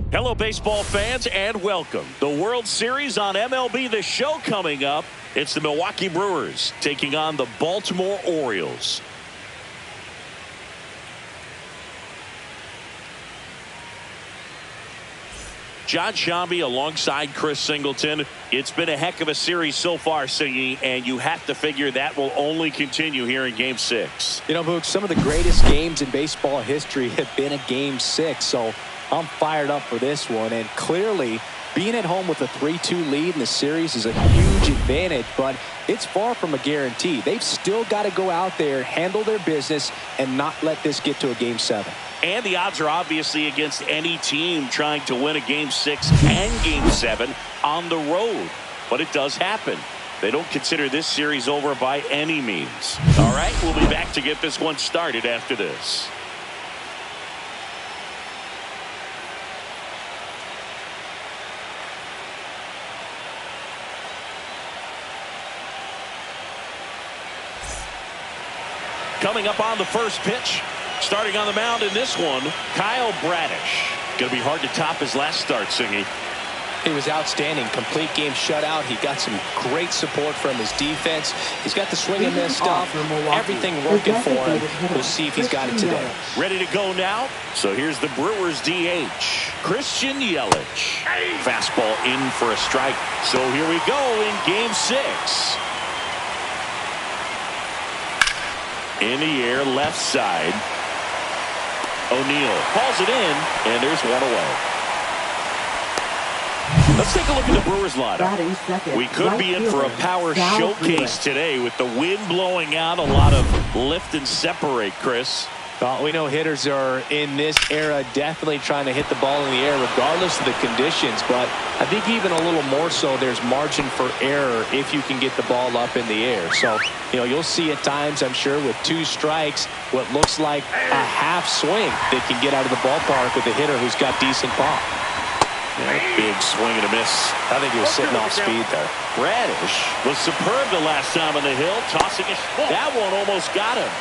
Hello, baseball fans, and welcome. The World Series on MLB The Show coming up. It's the Milwaukee Brewers taking on the Baltimore Orioles. John Shambi alongside Chris Singleton. It's been a heck of a series so far, Singy, and you have to figure that will only continue here in Game 6. You know, Boog, some of the greatest games in baseball history have been a Game 6, so I'm fired up for this one. And clearly, being at home with a 3-2 lead in the series is a huge advantage, but it's far from a guarantee. They've still got to go out there, handle their business, and not let this get to a Game 7. And the odds are obviously against any team trying to win a Game 6 and Game 7 on the road. But it does happen. They don't consider this series over by any means. All right, we'll be back to get this one started after this. Coming up on the first pitch, starting on the mound in this one, Kyle Bradish. Going to be hard to top his last start, Singy. He was outstanding. Complete game shutout. He got some great support from his defense. He's got the swing and miss stuff. Everything working for him. We'll see if he's got it today. Ready to go now? So here's the Brewers DH, Christian Yelich. Fastball in for a strike. So here we go in Game 6. In the air, left side. O'Neill calls it in, and there's one away. Let's take a look at the Brewers lineup. We could be in for a power showcase today with the wind blowing out, a lot of lift and separate, Chris. Well, we know hitters are in this era definitely trying to hit the ball in the air regardless of the conditions, but I think even a little more so there's margin for error if you can get the ball up in the air. So, you know, you'll see at times, I'm sure, with 2 strikes, what looks like a half swing that can get out of the ballpark with a hitter who's got decent pop. Yeah, big swing and a miss. I think he was sitting off speed there. Bradish was superb the last time on the hill, tossing it. That one almost got him.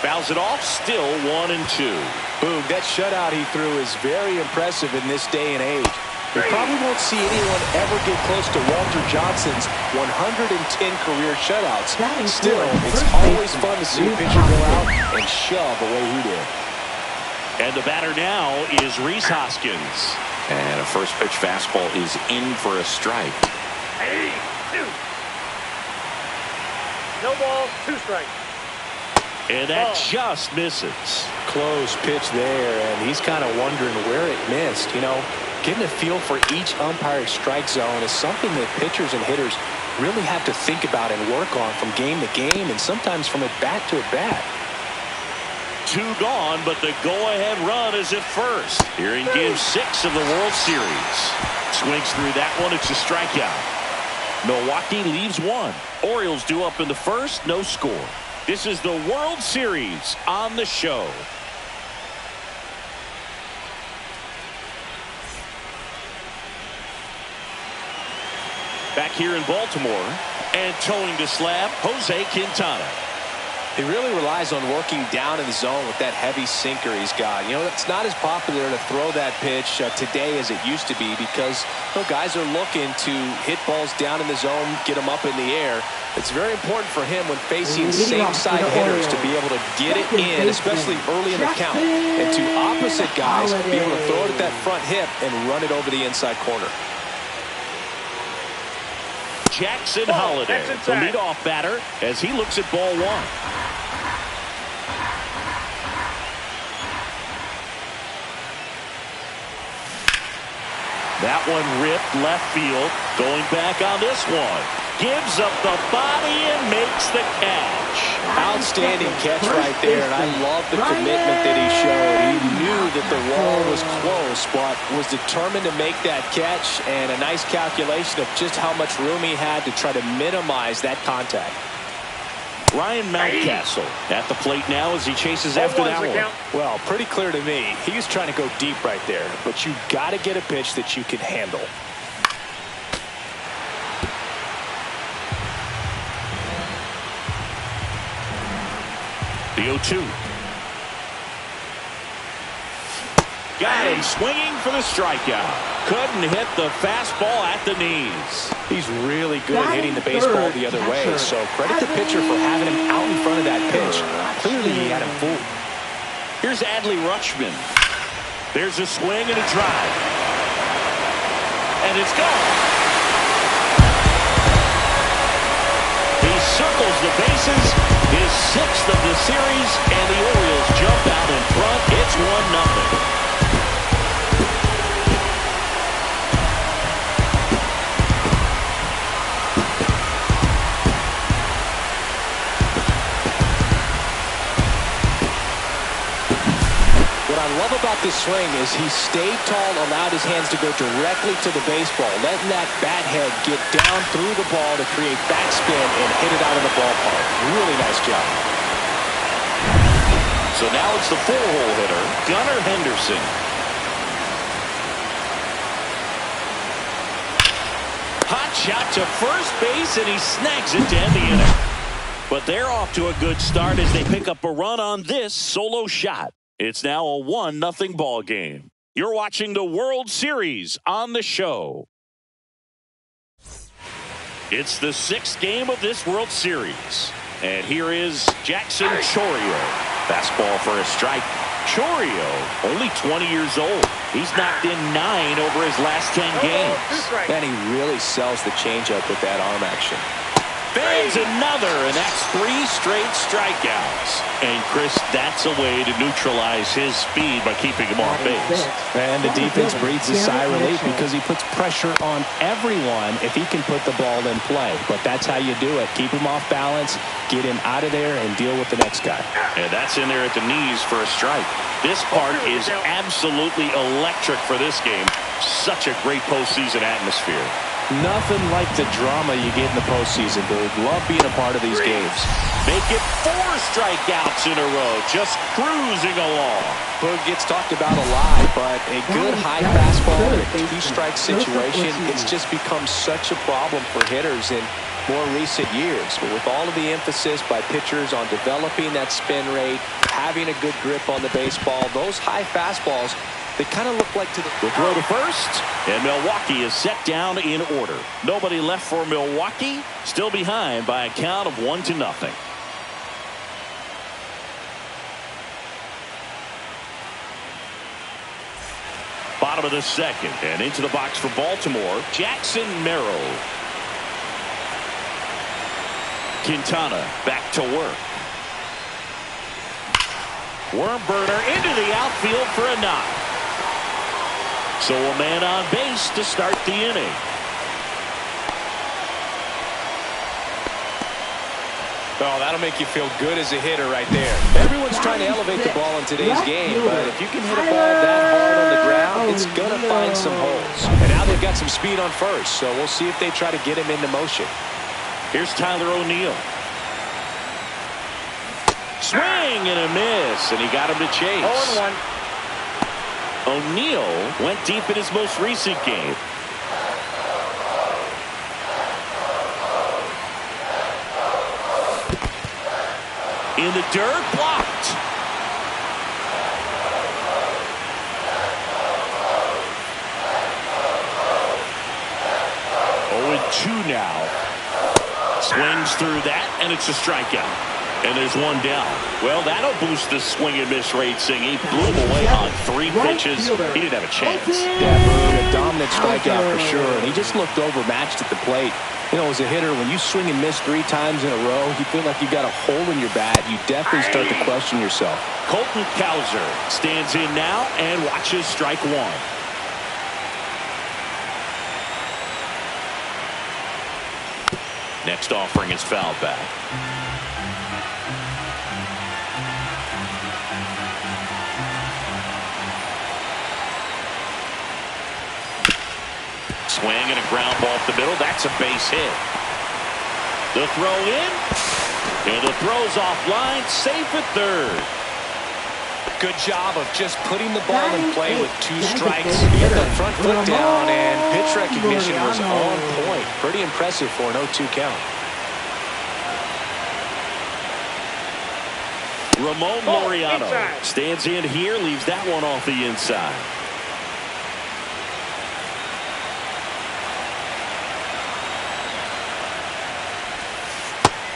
Fouls it off, still 1-2. Boom, that shutout he threw is very impressive in this day and age. We probably won't see anyone ever get close to Walter Johnson's 110 career shutouts. Still, it's always fun to see a pitcher go out and shove the way he did. And the batter now is Rhys Hoskins. And a first pitch fastball is in for a strike. No ball, 2 strikes. And that just misses. Close pitch there, and he's kind of wondering where it missed. You know, getting a feel for each umpire's strike zone is something that pitchers and hitters really have to think about and work on from game to game and sometimes from at bat to at bat. 2 gone, but the go-ahead run is at first. Here in Game 6 of the World Series. Swings through that one. It's a strikeout. Milwaukee leaves 1. Orioles due up in the first. No score. This is the World Series on the show. Back here in Baltimore, and towing the slab, Jose Quintana. He really relies on working down in the zone with that heavy sinker he's got. You know, it's not as popular to throw that pitch today as it used to be because, you know, guys are looking to hit balls down in the zone, get them up in the air. It's very important for him when facing same-side hitters to be able to get it in, especially early in the count, and to opposite guys be able to throw it at that front hip and run it over the inside corner. Jackson Holliday, the leadoff batter, as he looks at ball 1. That one ripped left field. Going back on this one. Gives up the body and makes the catch. Outstanding catch right there, and I love the commitment that he showed. He knew that the wall was close, but was determined to make that catch, and a nice calculation of just how much room he had to try to minimize that contact. Ryan Mountcastle at the plate now as he chases after that one. Well, pretty clear to me. He was trying to go deep right there, but you got to get a pitch that you can handle. The 0-2. got him swinging for the strikeout. Couldn't hit the fastball at the knees. He's really good at hitting the baseball the other way, so credit the pitcher for having him out in front of that pitch. Clearly he had him fooled. Here's Adley Rutschman. There's a swing and a drive. And it's gone. He circles the bases, his 6th of the series, and the Orioles jump out in front. It's 1-0. What I love about this swing is he stayed tall, allowed his hands to go directly to the baseball, letting that bat head get down through the ball to create backspin and hit it out of the ballpark. Really nice job. So now it's the 4-hole hitter, Gunnar Henderson. Hot shot to first base, and he snags it to end the inning. But they're off to a good start as they pick up a run on this solo shot. It's now a 1-0 ball game. You're watching the World Series on the show. It's the 6th game of this World Series. And here is Jackson Chourio. Fastball for a strike. Chourio, only 20 years old. He's knocked in 9 over his last 10 games. And he really sells the changeup with that arm action. Bangs another, and that's 3 straight strikeouts. And, Chris, that's a way to neutralize his speed by keeping him off base. And the defense breathes a sigh of relief because he puts pressure on everyone if he can put the ball in play. But that's how you do it. Keep him off balance, get him out of there, and deal with the next guy. And that's in there at the knees for a strike. This part is absolutely electric for this game. Such a great postseason atmosphere. Nothing like the drama you get in the postseason, Boog. Love being a part of these games. Make it 4 strikeouts in a row, just cruising along. Boog gets talked about a lot, but a good high fastball in a 2-strike situation, it's just become such a problem for hitters in more recent years. But with all of the emphasis by pitchers on developing that spin rate, having a good grip on the baseball, those high fastballs, they kind of look like to the throw to first, and Milwaukee is set down in order. Nobody left for Milwaukee, still behind by a count of 1-0. Bottom of the 2nd, and into the box for Baltimore, Jackson Merrill. Quintana back to work. Worm burner into the outfield for a knock. So a man on base to start the inning. Oh, that'll make you feel good as a hitter right there. Everyone's trying to elevate the ball in today's game, but if you can hit a ball that hard on the ground, it's going to find some holes. And now they've got some speed on first, so we'll see if they try to get him into motion. Here's Tyler O'Neill. Swing and a miss, and he got him to chase. 0-1. O'Neill went deep in his most recent game. In the dirt, blocked. 0-2 now. Swings through that, and it's a strikeout. And there's one down. Well, that'll boost the swing and miss rate, Singy. Blew him away on 3 pitches. He didn't have a chance. Yeah, a dominant strikeout for sure. And he just looked overmatched at the plate. You know, as a hitter, when you swing and miss 3 times in a row, you feel like you got a hole in your bat. You definitely start to question yourself. Colton Cowser stands in now and watches strike 1. Next offering is fouled back. Swing and a ground ball up the middle. That's a base hit. The throw in. And the throw's offline. Safe at third. Good job of just putting the ball in play with 2 strikes. He got that front foot down, and pitch recognition was on point. Pretty impressive for an 0-2 count. Ramon Laureano stands in here, leaves that one off the inside.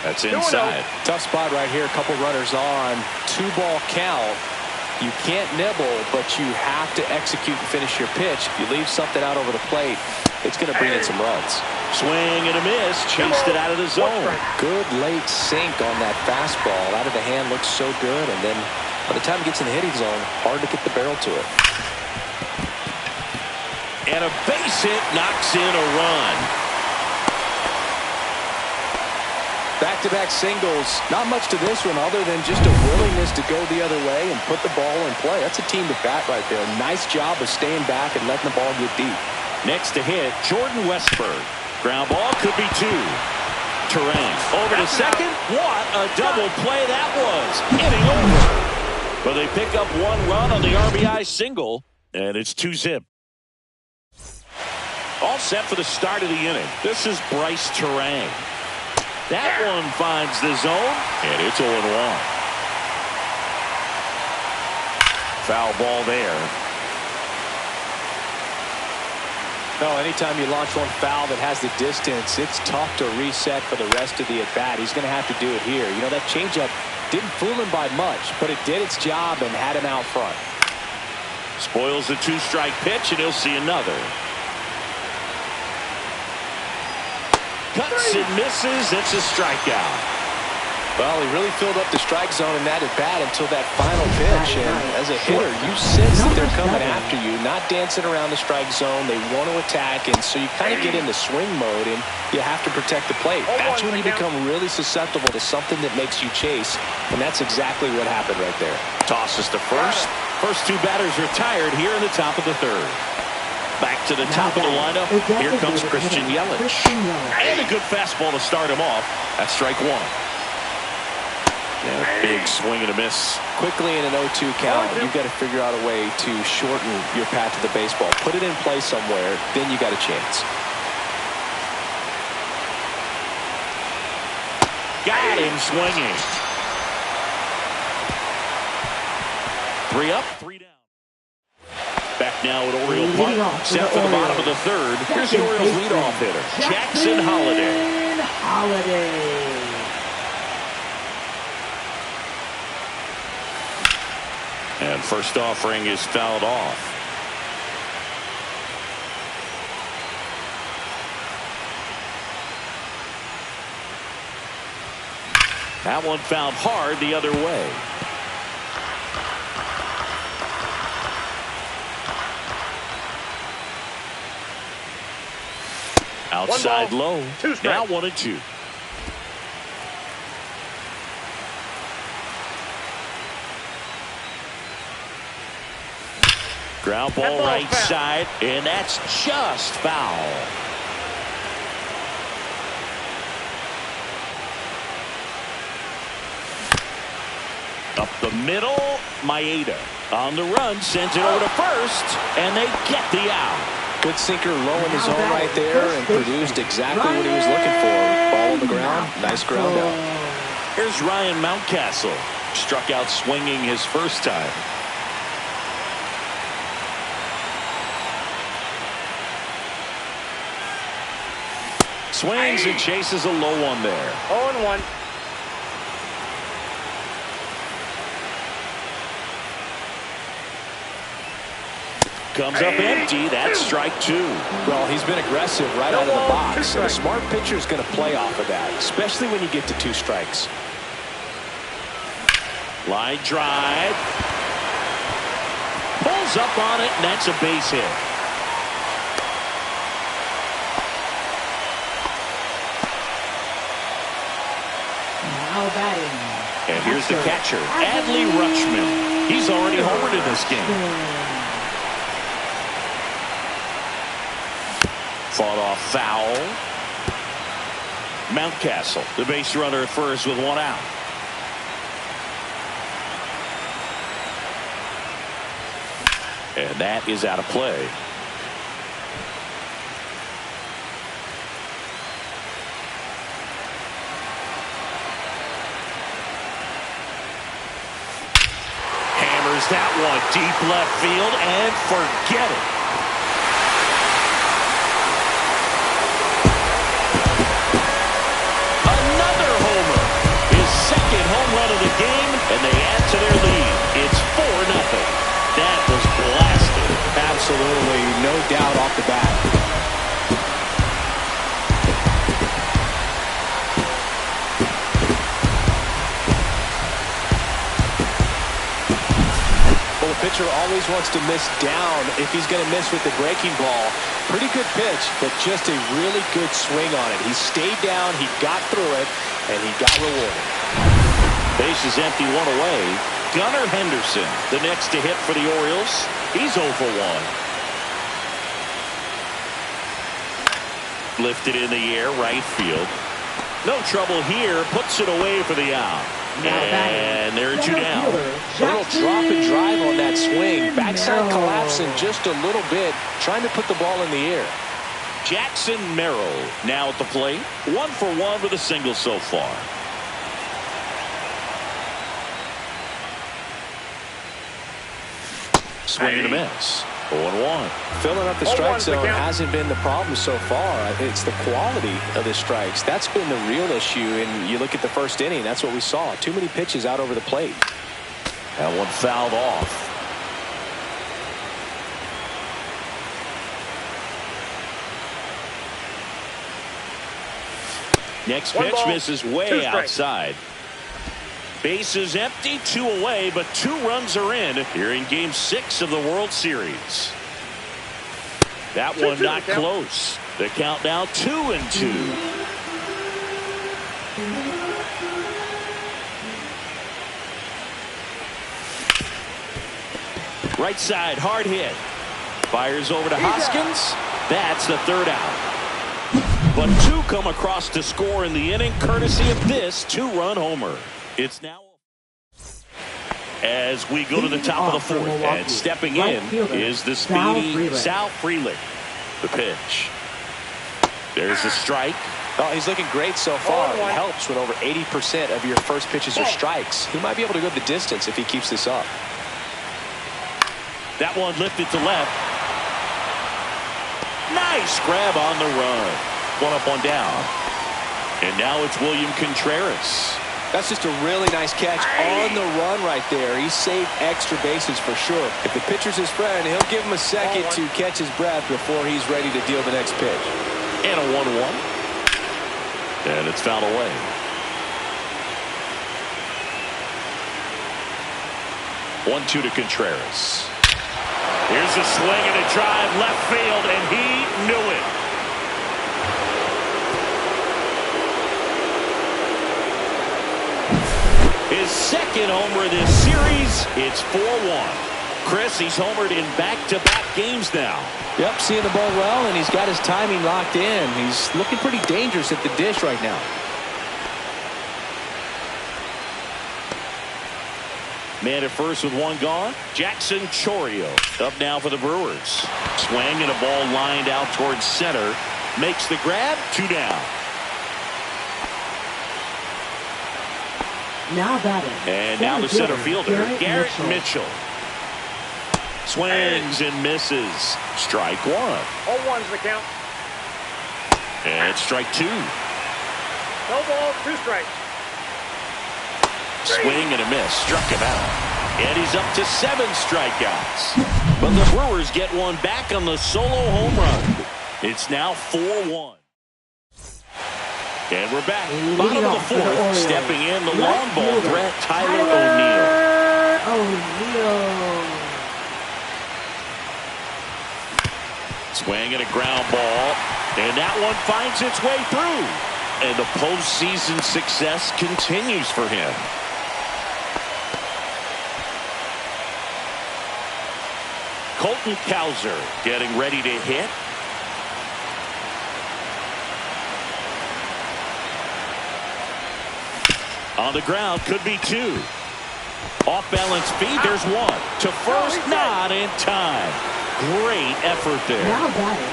That's inside. Tough spot right here. A couple runners on. 2-ball count. You can't nibble, but you have to execute and finish your pitch. If you leave something out over the plate, it's going to bring in some runs. Swing and a miss. Chased it out of the zone. Good late sink on that fastball. Out of the hand looks so good, and then by the time it gets in the hitting zone, hard to get the barrel to it. And a base hit knocks in a run. Back-to-back singles. Not much to this one other than just a willingness to go the other way and put the ball in play. That's a team to bat right there. Nice job of staying back and letting the ball get deep. Next to hit, Jordan Westburg. Ground ball could be 2. Terrain over to second. What a double play that was. Inning over. But they pick up 1 run on the RBI single, and it's 2-zip. All set for the start of the inning. This is Bryce Terrain. That one finds the zone, and it's 0-1. Foul ball there. No, anytime you launch one foul that has the distance, it's tough to reset for the rest of the at-bat. He's going to have to do it here. You know, that changeup didn't fool him by much, but it did its job and had him out front. Spoils the 2-strike pitch, and he'll see another. Cuts and misses. It's a strikeout. Well, he really filled up the strike zone in that at-bat until that final pitch. And as a hitter, you sense that they're coming after you, not dancing around the strike zone. They want to attack, and so you kind of get into swing mode, and you have to protect the plate. That's when you become really susceptible to something that makes you chase, and that's exactly what happened right there. Tosses to first. First 2 batters retired here in the top of the 3rd. Back to the top of the lineup. Here comes Christian Yelich. And a good fastball to start him off. That's strike 1. And a big swing and a miss. Quickly in an 0-2 count, you've got to figure out a way to shorten your path to the baseball. Put it in play somewhere, then you got a chance. Got him swinging. 3 up, 3 down. Back now at Oriole Park. Set for the bottom of the 3rd. Here's the Orioles leadoff hitter, Jackson Holliday. And first offering is fouled off. That one fouled hard the other way. Outside low. Now 1-2. Ground ball right side, and that's just foul. Up the middle, Maeda on the run, sends it over to first, and they get the out. Good sinker low in the zone right there and produced exactly what he was looking for. Ball on the ground, nice ground out. Here's Ryan Mountcastle. Struck out swinging his first time. Swings and chases a low one there. 0-1. Comes up empty. That's strike 2. Well, he's been aggressive right out of the box. And a smart pitcher is going to play off of that, especially when you get to 2 strikes. Line drive. Pulls up on it, and that's a base hit. Now batting. And here's the catcher, Adley Rutschman. He's already homered in this game. Fought off foul. Mountcastle, the base runner at first with 1 out. And that is out of play. Fires that one deep left field and forget it. Another homer. His second home run of the game, and they add to their lead. It's 4-0. That was blasted. Absolutely, no doubt off the bat. Well, the pitcher always wants to miss down if he's going to miss with the breaking ball. Pretty good pitch, but just a really good swing on it. He stayed down, he got through it, and he got rewarded. Base is empty, one away. Gunnar Henderson, the next to hit for the Orioles. He's 0 for 1. Lifted in the air, right field. No trouble here. Puts it away for the out. And they're 2 down. A little drop and drive on that swing. Backside collapsing just a little bit, trying to put the ball in the air. Jackson Merrill now at the plate. 1 for 1 with a single so far. Swing and a miss. 0-1. Filling up the strike zone hasn't been the problem so far. It's the quality of the strikes. That's been the real issue. And you look at the first inning, that's what we saw. Too many pitches out over the plate. That one fouled off. Next pitch misses way outside. Base is empty, 2 away, but 2 runs are in here in Game 6 of the World Series. That one not close. The count now 2-2. Right side, hard hit. Fires over to Hoskins. That's the 3rd out. But 2 come across to score in the inning, courtesy of this 2-run homer. It's now as we go to the top of the 4th, and stepping in is the speedy Sal Frelick. The pitch. There's the strike. Oh, he's looking great so far. It helps when over 80% of your first pitches are strikes. He might be able to go the distance if he keeps this up. That one lifted to left. Nice grab on the run. 1 up, 1 down. And now it's William Contreras. That's just a really nice catch on the run right there. He saved extra bases for sure. If the pitcher's his friend, he'll give him a second to catch his breath before he's ready to deal the next pitch. And a 1-1. And it's fouled away. One-two to Contreras. Here's a swing and a drive left field, and he knew it. His second homer this series. It's 4-1. Chris, he's homered in back-to-back games now. Yep, seeing the ball well, and he's got his timing locked in. He's looking pretty dangerous at the dish right now. Man at first with 1 gone. Jackson Chourio up now for the Brewers. Swing and a ball lined out towards center. Makes the grab. 2 down. Now batting. And now the center fielder, Garrett Mitchell. Swings and misses. Strike 1. 0-1's the count. And strike 2. No ball, 2 strikes. Swing and a miss. Struck him out. And he's up to 7 strikeouts. But the Brewers get one back on the solo home run. It's now 4-1. And we're back. Bottom of the 4th. Stepping in the long ball threat, Tyler O'Neill. Swing and a ground ball. And that one finds its way through. And the postseason success continues for him. Colton Cowser getting ready to hit. On the ground, could be 2. Off balance feed, there's 1. To first, not in time. Great effort there. Now batting.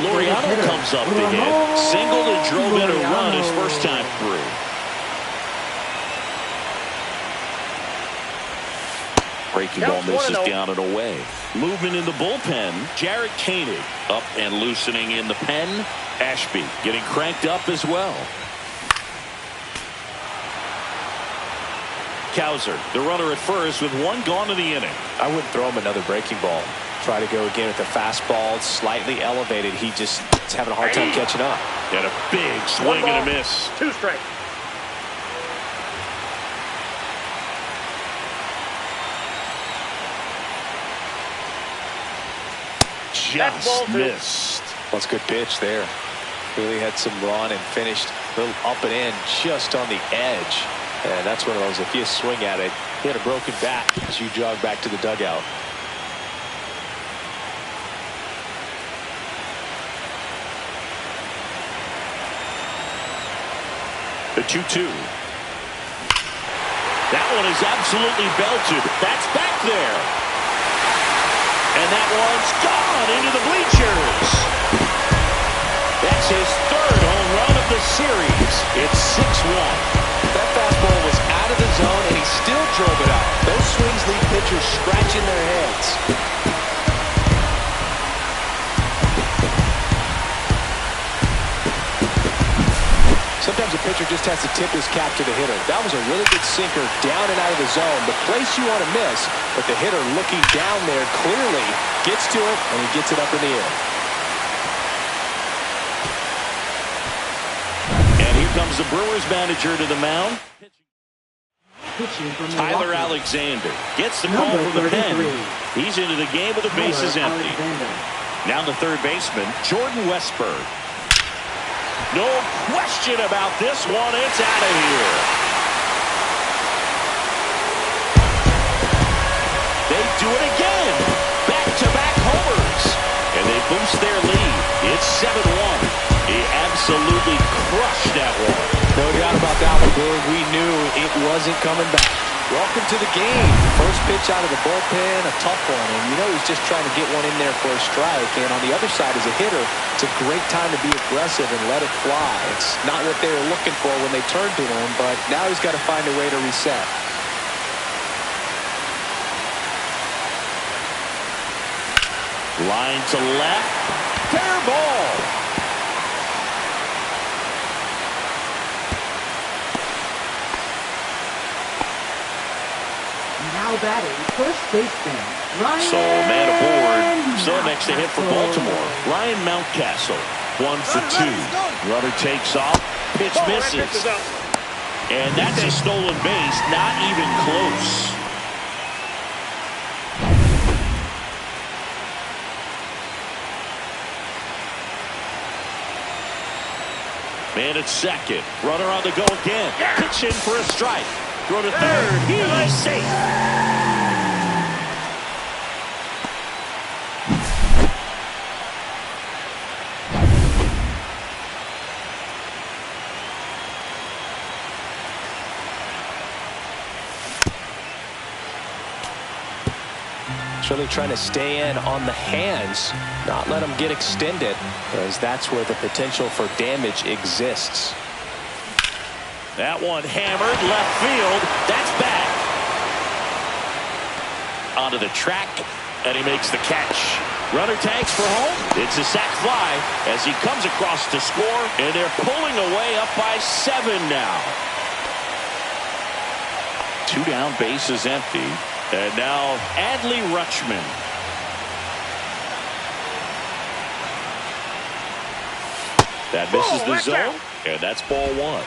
Laureano comes up to hit. Singled and drove in a run his first time through. Breaking ball misses down and away. Movement in the bullpen. Jarrett Koenig up and loosening in the pen. Ashby getting cranked up as well. Cowser, the runner at first with one gone in the inning. I wouldn't throw him another breaking ball. Try to go again with the fastball, slightly elevated. He just is having a hard time catching up. And a big swing and a miss. 2 strikes. Just missed. Well, it's a good pitch there. Really had some run and finished a little up and in, just on the edge. And that's one of those, if you swing at it, hit a broken bat as you jog back to the dugout. The 2-2. That one is absolutely belted. That's back there. And that one's gone into the bleachers. That's his 3rd home run of the series. It's 6-1. That fastball was out of the zone, and he still drove it out. Those swings leave pitchers scratching their heads. Sometimes a pitcher just has to tip his cap to the hitter. That was a really good sinker down and out of the zone. The place you want to miss, but the hitter looking down there clearly gets to it, and he gets it up in the air. And here comes the Brewers manager to the mound. Pitching from Tyler Milwaukee. Alexander gets the call Number from the pen. 33. He's into the game with the Tyler bases empty. Alexander. Now the third baseman, Jordan Westburg. No question about this one. It's out of here. They do it again. Back-to-back homers. And they boost their lead. It's 7-1. He absolutely crushed that one. No doubt about that one, Bird. We knew it wasn't coming back. Welcome to the game. First pitch out of the bullpen, a tough one. And you know he's just trying to get one in there for a strike. And on the other side, as a hitter, it's a great time to be aggressive and let it fly. It's not what they were looking for when they turned to him, but now he's got to find a way to reset. Line to left. Fair ball. Now batting, first baseman, Ryan. So man aboard. Still next to hit for Baltimore. Ryan Mountcastle. 1 for 2. Runner takes off. Pitch misses. And that's a stolen base. Not even close. Man at second. Runner on the go again. Pitch in for a strike. Throw to third. He's safe. It's really trying to stay in on the hands, not let them get extended, because that's where the potential for damage exists. That one hammered left field. That's back. Onto the track, and he makes the catch. Runner tags for home. It's a sac fly as he comes across to score, and they're pulling away up by 7 now. 2 down, bases empty. And now Adley Rutschman. That misses the zone, and that's ball 1.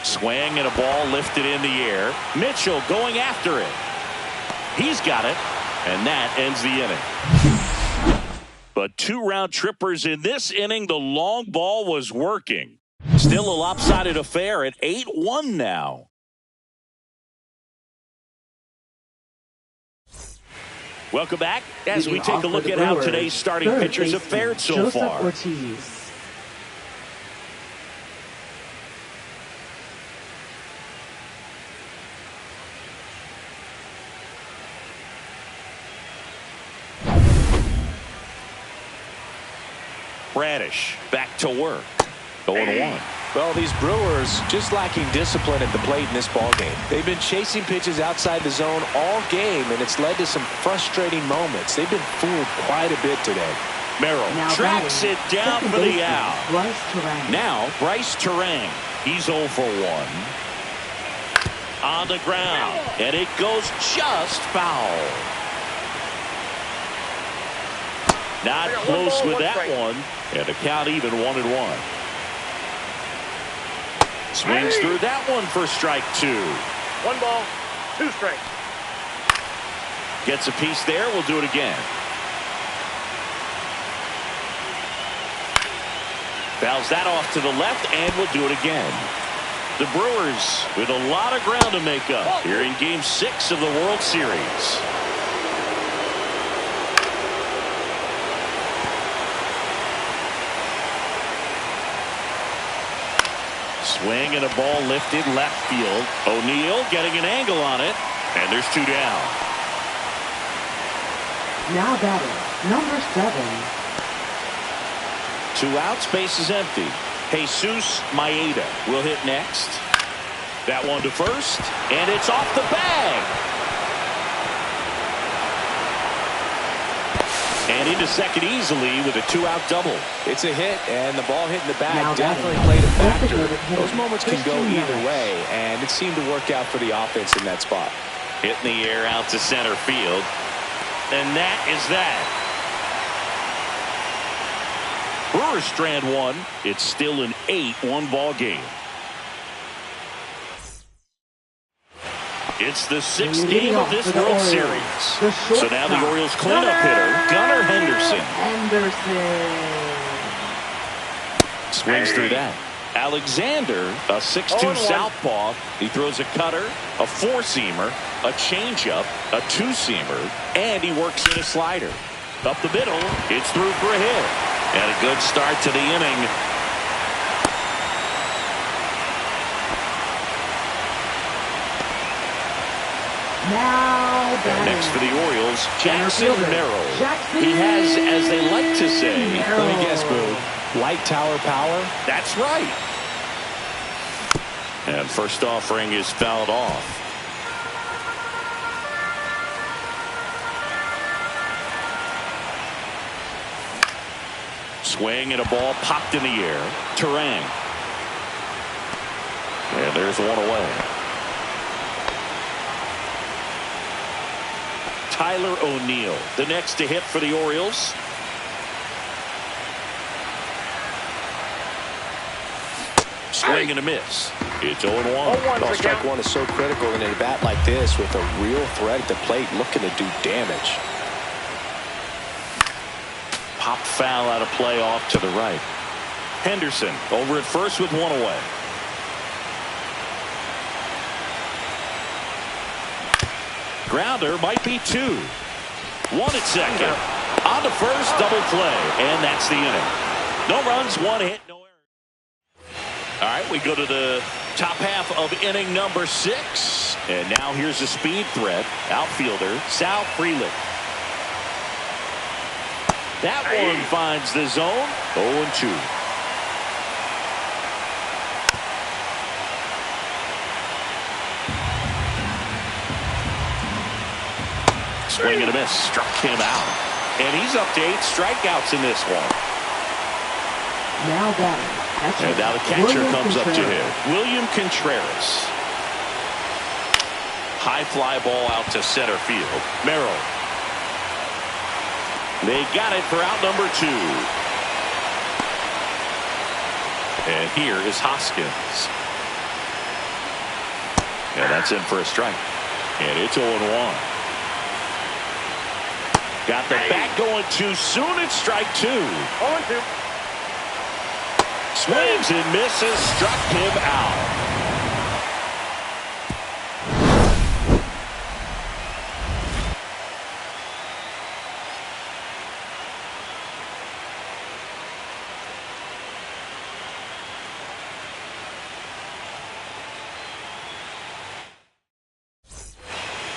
Swing and a ball lifted in the air. Mitchell going after it. He's got it, and that ends the inning. But 2 round trippers in this inning. The long ball was working. Still a lopsided affair at 8-1 now. Welcome back as we take a look at how today's starting pitchers have fared so far. Ortiz. Bradish back to work. 0-1. Well, these Brewers just lacking discipline at the plate in this ballgame. They've been chasing pitches outside the zone all game, and it's led to some frustrating moments. They've been fooled quite a bit today. Merrill tracks it down for the out. Bryce Terang. Now, Bryce Terang. He's 0 for 1. On the ground, and it goes just foul. Not close with that one, and the count even 1-1. Swings through that one for strike 2. 1 ball, 2 strikes. Gets a piece there. We'll do it again. Fouls that off to the left, and we'll do it again. The Brewers with a lot of ground to make up here in Game 6 of the World Series. Swing and a ball lifted left field. O'Neill getting an angle on it, and there's 2 down. Now batting, number 7. 2 outs, base is empty. Jesus Maeda will hit next. That one to first, and it's off the bag. And into second easily with a 2-out double. It's a hit, and the ball hitting the bag Now definitely batting. played a factor. Hitter. Those moments can go either way, and it seemed to work out for the offense in that spot. Hit in the air out to center field. And that is that. Brewers strand 1. It's still an 8-1 ball game. It's the 6th game of this World Series. So now the Orioles cleanup hitter, Gunnar Henderson. Swings through that. Alexander, a 6'2 southpaw. He throws a cutter, a 4-seamer, a changeup, a 2-seamer, and he works in a slider. Up the middle, it's through for a hit. And a good start to the inning. Now batting. Next for the Orioles, Jackson Merrill. Jackson He has, as they like to say, Let me guess, Boo. Light tower power? that's right. And first offering is fouled off. Swing and a ball popped in the air. Terang. And there's one away. Tyler O'Neill, the next to hit for the Orioles. Swing and a miss. It's 0-1. Well, strike 1 is so critical in a bat like this with a real threat at the plate looking to do damage. Pop foul out of play off to the right. Henderson over at first with 1 away. Grounder might be 2. 1 at second. On to first, double play. And that's the inning. No runs, 1 hit, no errors. All right, we go to the top half of inning number 6. And now here's a speed threat. Outfielder, Sal Frelick. That one finds the zone. 0-2. Swing and a miss. Struck him out. And he's up to 8 strikeouts in this one. Now batting. And now the catcher comes up to him. William Contreras. High fly ball out to center field. Merrill. They got it for out number 2. And here is Hoskins. And that's in for a strike. And it's 0-1. Got the bat going too soon. It's strike 2. 0-2. Swings and misses. Struck him out.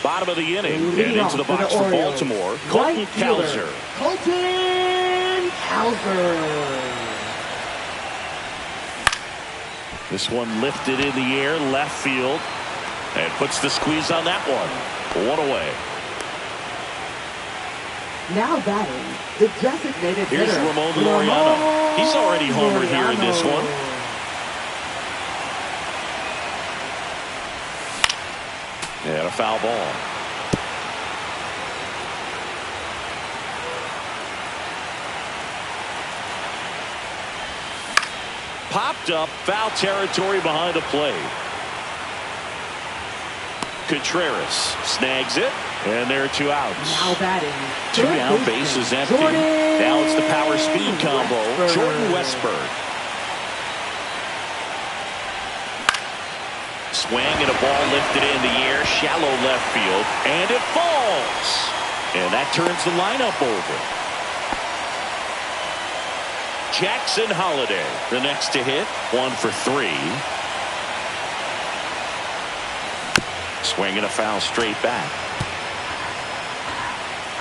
Bottom of the inning, and into the box for Baltimore, Colton Cowser. Colton Cowser. This one lifted in the air, left field, and puts the squeeze on that one. One away. Now batting, the designated Here's hitter, Ramon Laureano. He's already homered here in this one. And a foul ball. Popped up, foul territory behind the plate. Contreras snags it, and there are 2 outs. Now batting, Two down, bases empty. Now it's the power speed combo. Jordan Westburg. Swing and a ball lifted in the air, shallow left field, and it falls. And that turns the lineup over. Jackson Holliday, the next to hit, 1 for 3. Swing and a foul straight back.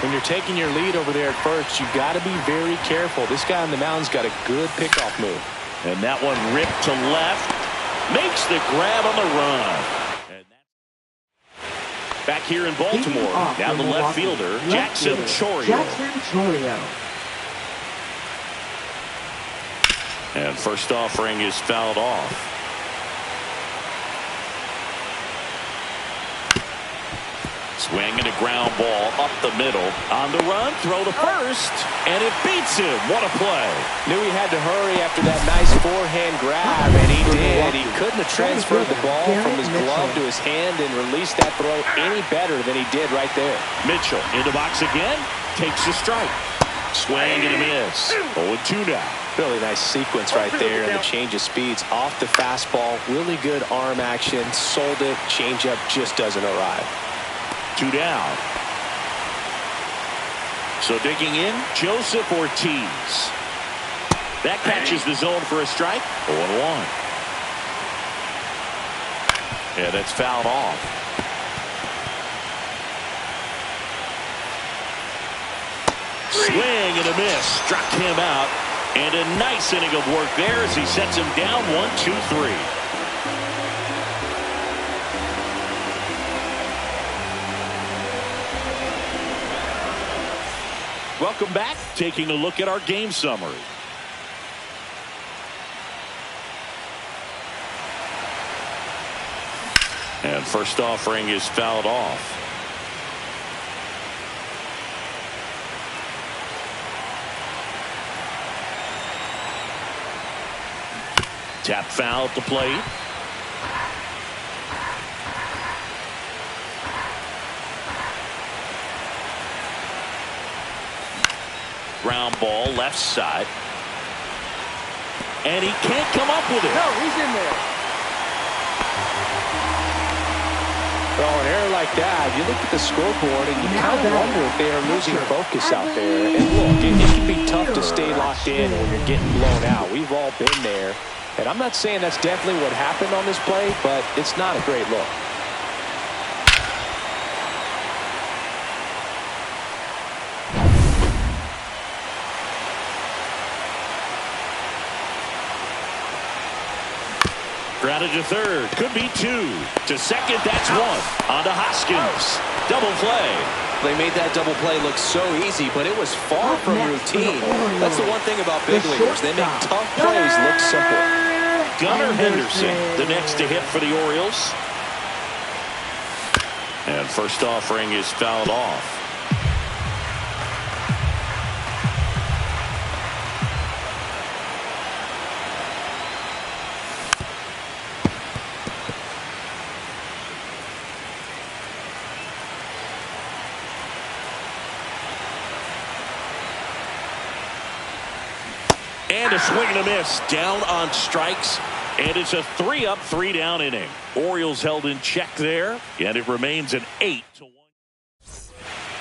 When you're taking your lead over there at first, you've got to be very careful. This guy on the mound's got a good pickoff move. And that one ripped to left. Makes the grab on the run. And back here in Baltimore, now the left fielder, Jackson Chourio. And first offering is fouled off. Swing and a ground ball up the middle. On the run, throw to first, and it beats him. What a play. Knew he had to hurry after that nice forehand grab, and he did. He couldn't have transferred the ball from his glove to his hand and released that throw any better than he did right there. Mitchell in the box again, takes a strike. Swing and a miss. 0-2 now. Really nice sequence right there, and the change of speeds off the fastball. Really good arm action. Sold it. Changeup just doesn't arrive. 2 down. So digging in, Joseph Ortiz. That catches the zone for a strike. 0-1. Yeah, that's fouled off. Swing and a miss. Struck him out. And a nice inning of work there as he sets him down 1-2-3. Welcome back. Taking a look at our game summary. And first offering is fouled off. Tap foul at the plate. Ground ball left side. And he can't come up with it. No, he's in there. Well, an error like that, you look at the scoreboard and you kind of wonder if they are losing focus out there. And look, it can be tough to stay locked in when you're getting blown out. We've all been there. And I'm not saying that's definitely what happened on this play, but it's not a great look. Grounded to third. Could be 2. To second, that's 1. On to Hoskins. Double play. They made that double play look so easy, but it was far from routine. That's the one thing about big leaguers. They make tough plays look simple. Gunnar Henderson, the next to hit for the Orioles. And first offering is fouled off. And a swing and a miss. Down on strikes. And it's a 3-up, 3-down inning. Orioles held in check there. And it remains an 8-1.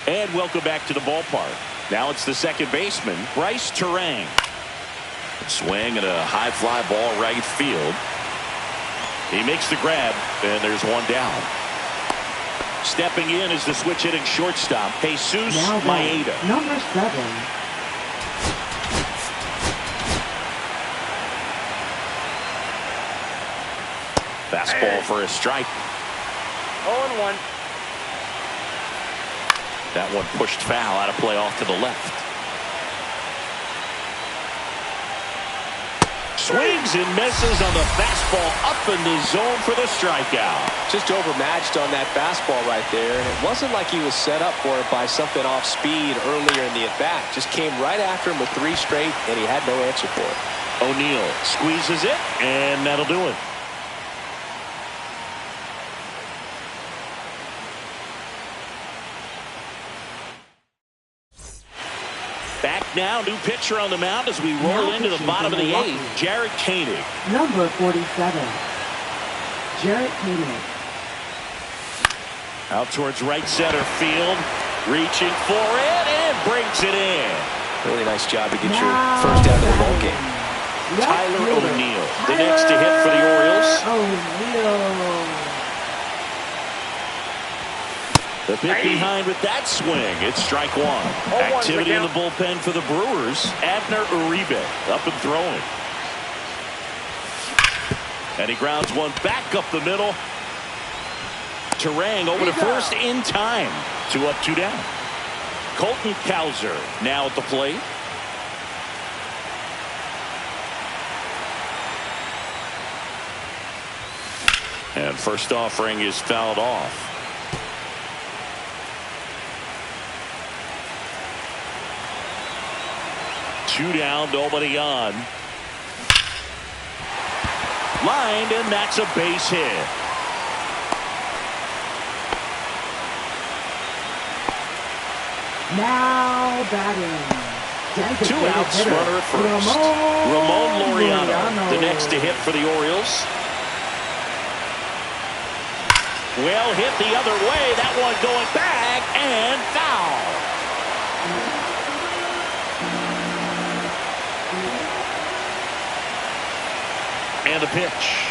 And welcome back to the ballpark. Now it's the second baseman, Bryce Turang. Swing and a high fly ball right field. He makes the grab. And there's 1 down. Stepping in is the switch hitting shortstop, Jesus Maeda. Number 7. Fastball for a strike. 0-1. That one pushed foul, out of play off to the left. Swings and misses on the fastball up in the zone for the strikeout. Just overmatched on that fastball right there. And it wasn't like he was set up for it by something off speed earlier in the at-bat. Just came right after him with 3 straight, and he had no answer for it. O'Neill squeezes it, and that'll do it. Back now, new pitcher on the mound as we roll into the bottom of the Milwaukee. 8th. Jarrett Koenig. Number 47, Jarrett Koenig. Out towards right center field. Reaching for it and brings it in. Really nice job to get your first out of the ball game. Tyler O'Neill, the next to hit for the Orioles. O'Neill. The pitch behind with that swing. It's strike 1. Activity in the bullpen for the Brewers. Abner Uribe up and throwing. And he grounds one back up the middle. Terang over to first in time. 2 up, 2 down. Colton Cowser now at the plate. And first offering is fouled off. Two down, nobody on. Lined, and that's a base hit. Now batting. 2 outs, runner at first. Ramon Laureano, the next to hit for the Orioles. Well hit the other way. That one going back and foul. And the pitch.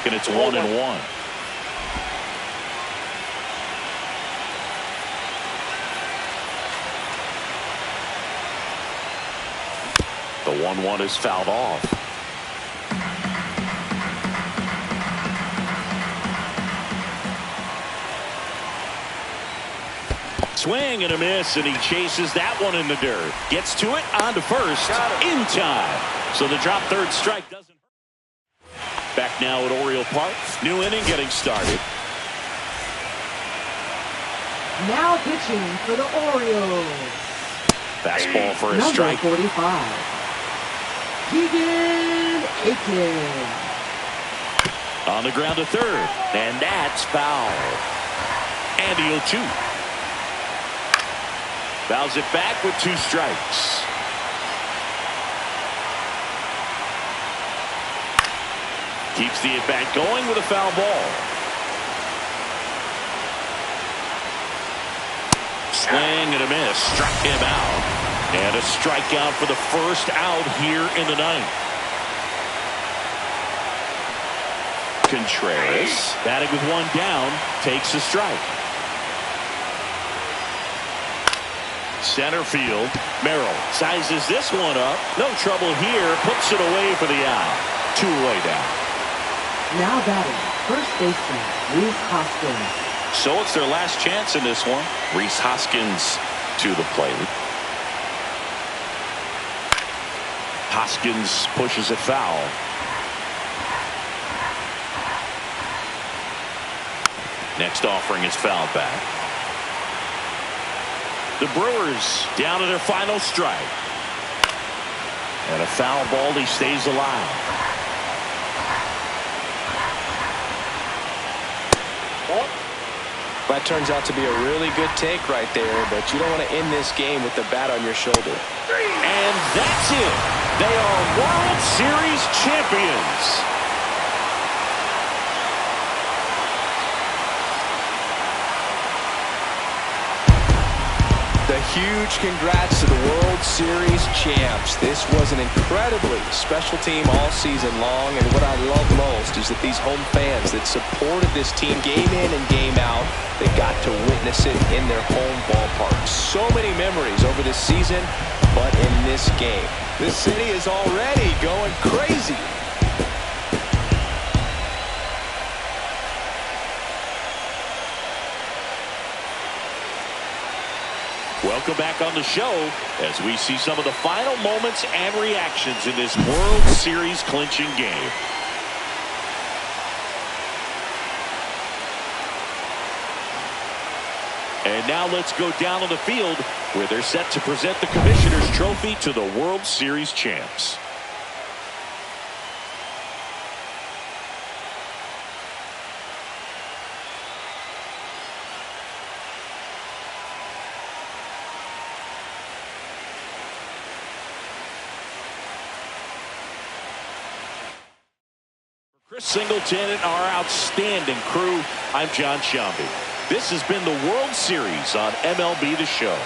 And it's 1-1. The 1-1 is fouled off. Swing and a miss, and he chases that one in the dirt. Gets to it, on to first, in time. So the drop third strike doesn't hurt. Back now at Oriole Park. New inning getting started. Now pitching for the Orioles. Fastball for a Number strike. 45, Keegan Aiken. On the ground to third, and that's foul. And the 0-2. Fouls it back with 2 strikes. Keeps the at-bat going with a foul ball. Swing and a miss. Struck him out. And a strikeout for the first out here in the 9th. Contreras, batting with 1 down, takes a strike. Center field. Merrill sizes this one up. No trouble here. Puts it away for the out. 2 away down. Now batting, first baseman, Rhys Hoskins. So it's their last chance in this one. Rhys Hoskins to the plate. Hoskins pushes it foul. Next offering is fouled back. The Brewers down to their final strike. And a foul ball, he stays alive. That turns out to be a really good take right there, but you don't want to end this game with the bat on your shoulder. And that's it. They are World Series champions. A huge congrats to the World Series champs. This was an incredibly special team all season long, and what I love most is that these home fans that supported this team game in and game out, they got to witness it in their home ballpark. So many memories over this season, but in this game, the city is already going crazy. Welcome back on the show as we see some of the final moments and reactions in this World Series clinching game. And now let's go down on the field where they're set to present the Commissioner's Trophy to the World Series champs. Chris Singleton and our outstanding crew, I'm John Shambi. This has been the World Series on MLB The Show.